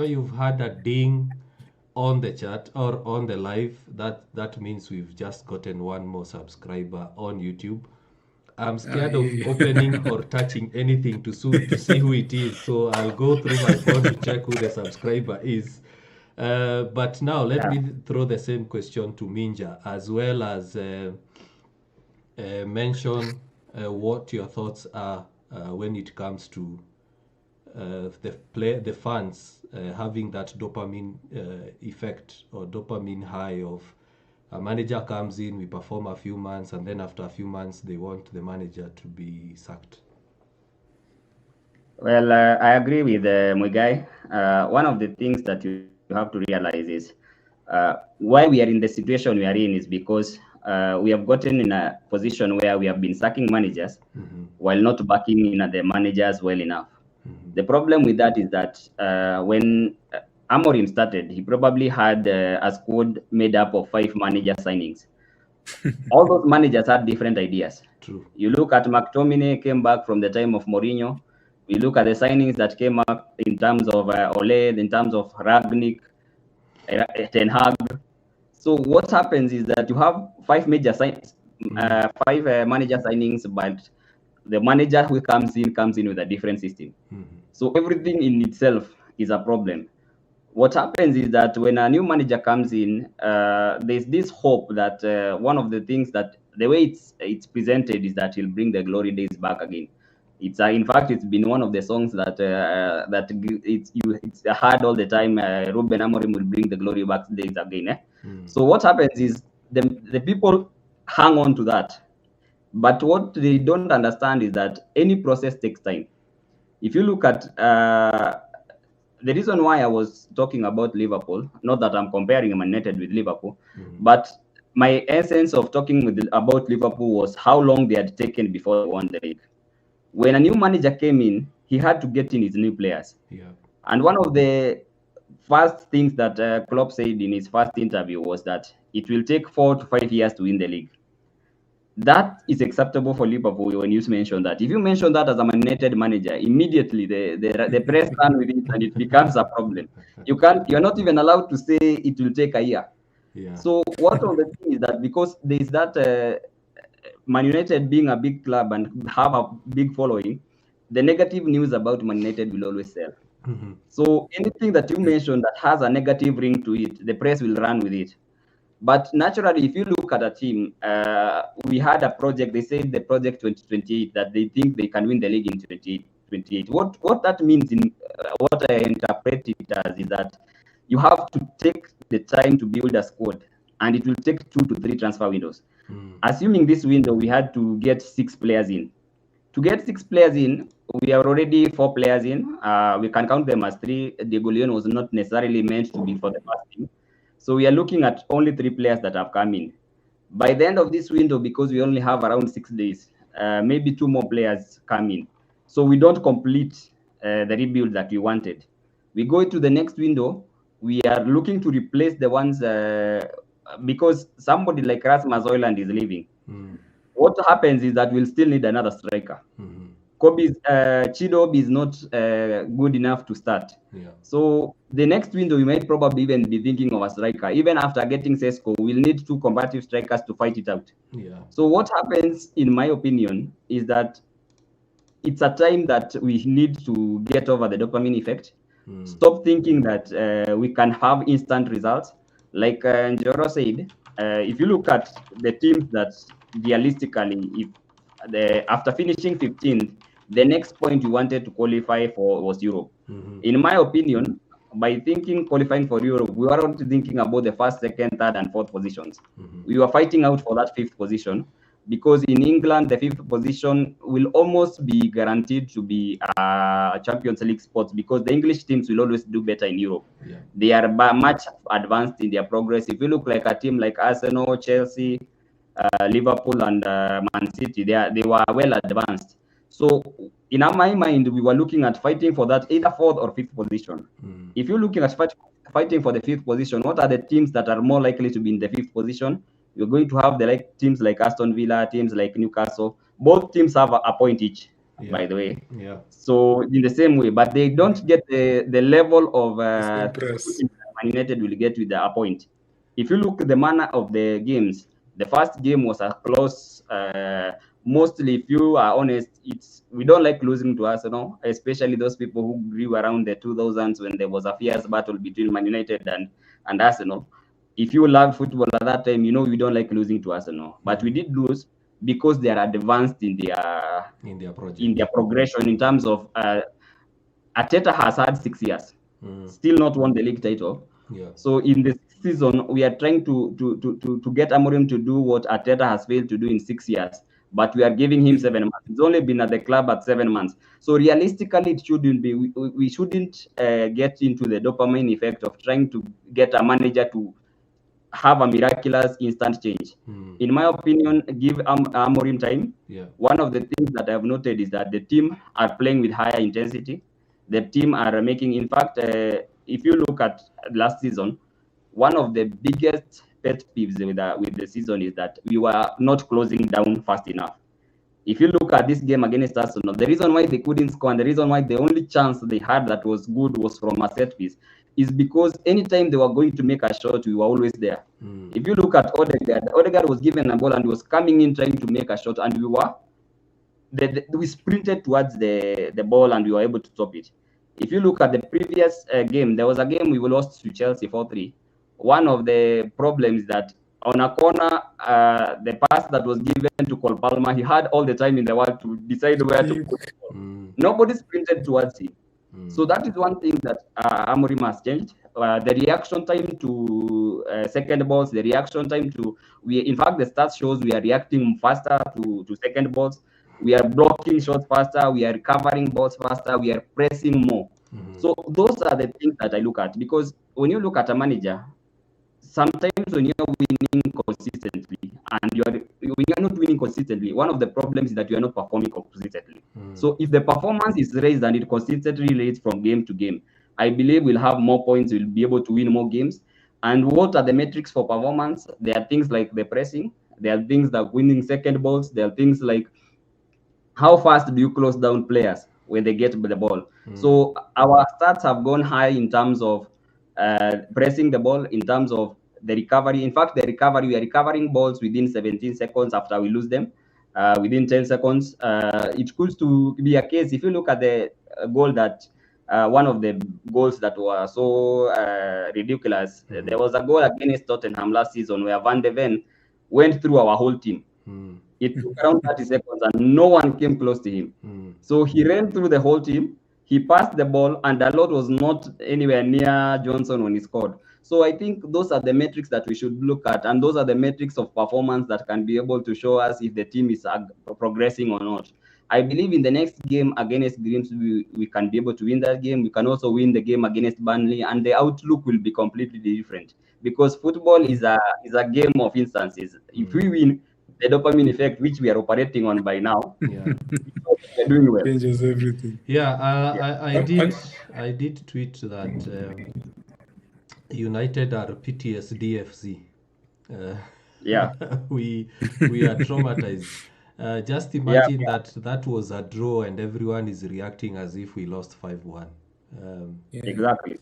you've had a ding on the chat or on the live. That means we've just gotten one more subscriber on YouTube. I'm scared of opening or touching anything to see who it is, so I'll go through my phone to check who the subscriber is. But now let Yeah. me throw the same question to Minja, as well as mention what your thoughts are when it comes to the fans having that dopamine effect or dopamine high of a manager comes in, we perform a few months, and then after a few months they want the manager to be sacked. Well, I agree with Muigai. One of the things that you have to realize is why we are in the situation we are in is because we have gotten in a position where we have been sacking managers while not backing in the managers well enough. The problem with that is that when Amorim started, he probably had a squad made up of 5 manager signings. All those managers had different ideas. True. You look at McTominay came back from the time of Mourinho. We look at the signings that came up in terms of Ole, in terms of Ragnick, Ten Hag. So what happens is that you have 5 manager signings, but the manager who comes in with a different system. So everything in itself is a problem. What happens is that when a new manager comes in, there's this hope that one of the things that the way it's presented is that he'll bring the glory days back again. It's in fact it's been one of the songs that it's heard all the time. Ruben Amorim will bring the glory back days again. So what happens is the people hang on to that, but what they don't understand is that any process takes time. If you look at the reason why I was talking about Liverpool, not that I'm comparing Man United with Liverpool, but my essence of talking about Liverpool was how long they had taken before they won the league. When a new manager came in, he had to get in his new players. Yeah. And one of the first things that Klopp said in his first interview was that it will take 4 to 5 years to win the league. That is acceptable for Liverpool when you mention that. If you mention that as a Man United manager, immediately the press run with it and it becomes a problem. You're not even allowed to say it will take a year. Yeah. So what of the thing is that because there is that Man United being a big club and have a big following, the negative news about Man United will always sell. So anything that you mention that has a negative ring to it, the press will run with it. But naturally, if you look at a team, we had a project, they said the project 2028, that they think they can win the league in 2028. What that means, in what I interpret it as, is that you have to take the time to build a squad, and it will take 2 to 3 transfer windows. Assuming this window, we had to get 6 players in. To get 6 players in, we are already 4 players in. We can count them as 3. De Gaulion was not necessarily meant to be for the first team. So we are looking at only 3 players that have come in. By the end of this window, because we only have around 6 days, maybe 2 more players come in. So we don't complete the rebuild that we wanted. We go into the next window, we are looking to replace the ones because somebody like Rasmus Højlund is leaving. What happens is that we'll still need another striker. Chidobe is not good enough to start. Yeah. So the next window, we might probably even be thinking of a striker. Even after getting Sesko, we'll need 2 combative strikers to fight it out. Yeah. So what happens, in my opinion, is that it's a time that we need to get over the dopamine effect. Stop thinking that we can have instant results. Like Njoro said, if you look at the teams that realistically, if after finishing 15th, the next point you wanted to qualify for was Europe. In my opinion, by thinking qualifying for Europe, we weren't thinking about the first, second, third, and fourth positions. We were fighting out for that 5th position, because in England, the 5th position will almost be guaranteed to be Champions League spots, because the English teams will always do better in Europe. Yeah. They are much advanced in their progress. If you look like a team like Arsenal, Chelsea, Liverpool, and Man City, they were well advanced. So in my mind, we were looking at fighting for that either 4th or 5th position. If you're looking at fighting for the 5th position, what are the teams that are more likely to be in the 5th position? You're going to have teams like Aston Villa, teams like Newcastle. Both teams have a point each. by the way. Yeah. So in the same way, but they don't get the level of press. Man United will get with the point. If you look at the manner of the games, the first game was a close. Mostly, if you are honest, we don't like losing to Arsenal, especially those people who grew around the 2000s when there was a fierce battle between Man United and Arsenal. If you loved football at that time, you know we don't like losing to Arsenal. But we did lose because they are advanced in their project, in their progression in terms of Arteta has had 6 years, still not won the league title. Yeah. So in this season, we are trying to get Amorim to do what Arteta has failed to do in 6 years, but we are giving him 7 months. He's only been at the club at 7 months. So realistically, it shouldn't be. We shouldn't get into the dopamine effect of trying to get a manager to have a miraculous instant change. In my opinion, give Amorim time. Yeah. One of the things that I have noted is that the team are playing with higher intensity. The team are making, in fact, if you look at last season, one of the biggest pet peeves with the season is that we were not closing down fast enough. If you look at this game against Arsenal, the reason why they couldn't score and the reason why the only chance they had that was good was from a set piece is because anytime they were going to make a shot, we were always there. If you look at Odegaard was given a ball and was coming in trying to make a shot, and we sprinted towards the ball and we were able to stop it. If you look at the previous game, there was a game we lost to Chelsea 4-3. One of the problems that on a corner, the pass that was given to Cole Palmer, he had all the time in the world to decide where to put the ball. Nobody sprinted towards him. So that is one thing that Amorim has changed. The reaction time to second balls, the reaction time to in fact, the stats shows we are reacting faster to second balls. We are blocking shots faster. We are recovering balls faster. We are pressing more. So those are the things that I look at, because when you look at a manager, sometimes when you're winning consistently and when you're not winning consistently, one of the problems is that you are not performing consistently. So if the performance is raised and it consistently raised from game to game, I believe we'll have more points. We'll be able to win more games. And what are the metrics for performance? There are things like the pressing. There are things like winning second balls. There are things like how fast do you close down players when they get the ball. So our stats have gone high in terms of pressing the ball, in terms of the recovery. In fact, we are recovering balls within 17 seconds after we lose them. Within 10 seconds, it could to be a case. If you look at the goal that one of the goals that were so ridiculous, there was a goal against Tottenham last season where Van de Ven went through our whole team. It took around 30 seconds and no one came close to him. So he ran through the whole team. He passed the ball and Dalot was not anywhere near Johnson when he scored. So I think those are the metrics that we should look at, and those are the metrics of performance that can be able to show us if the team is progressing or not. I believe in the next game against Grimsby, we can be able to win that game. We can also win the game against Burnley, and the outlook will be completely different, because football is a game of instances. If we win, the dopamine effect, which we are operating on by now, we're doing well. Changes everything. I did tweet that United are PTSD FC. We are traumatized. Just imagine that was a draw and everyone is reacting as if we lost 5-1. Exactly.